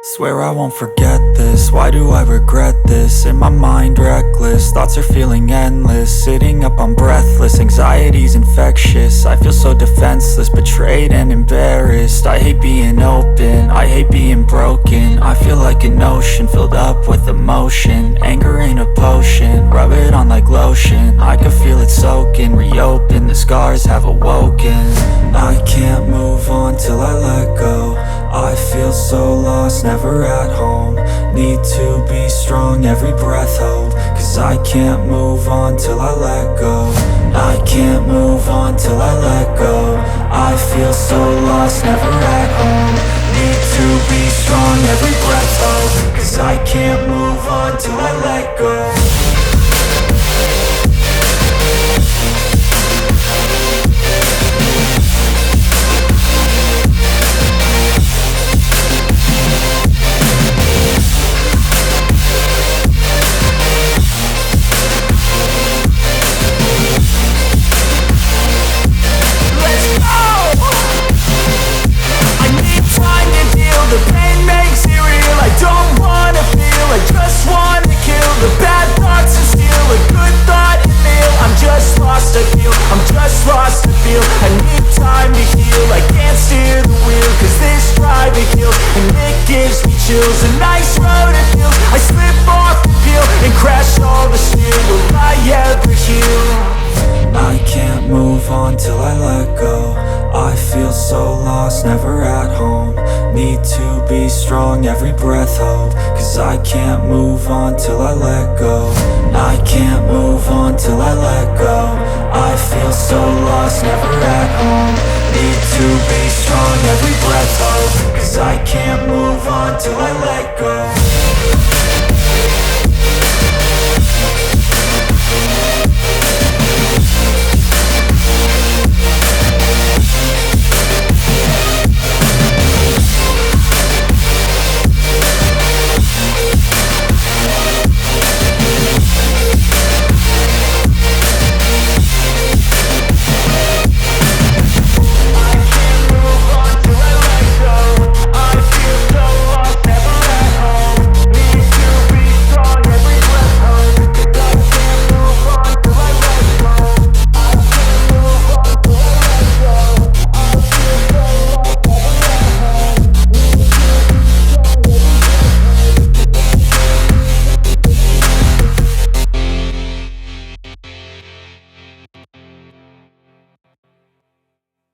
Swear I won't forget this, why do I regret this? In my mind reckless, thoughts are feeling endless. Sitting up I'm breathless, anxiety's infectious. I feel so defenseless, betrayed and embarrassed. I hate being open, I hate being broken. I feel like an ocean filled up with emotion. Anger ain't a potion, rub it on like lotion. I can feel it soaking, reopen, the scars have awoken. I can't move on till I let go. I feel so lost, never at home. Need to be strong, every breath hold. Cause I can't move on till I let go. I can't move on till I let go. I feel so lost, never at home. Need to be strong, every breath hold. Cause I can't move on till I let go. The pain makes it real, I don't wanna feel, I just wanna kill the bad thoughts and steal a good thought and meal. I'm just lost, I feel, I'm just lost, I feel. I need time to heal, I can't steer the wheel. Cause this drive it kills, and it gives me chills. A nice road it feels, I slip off the peel and crash all the steel. Will I ever heal? I can't move on till I let go. I feel so lost, never at home. Need to be strong, every breath hold. Cause I can't move on till I let go. I can't move on till I let go. I feel so lost, never at home. Need to be strong, every breath hold. Cause I can't move on till I let go.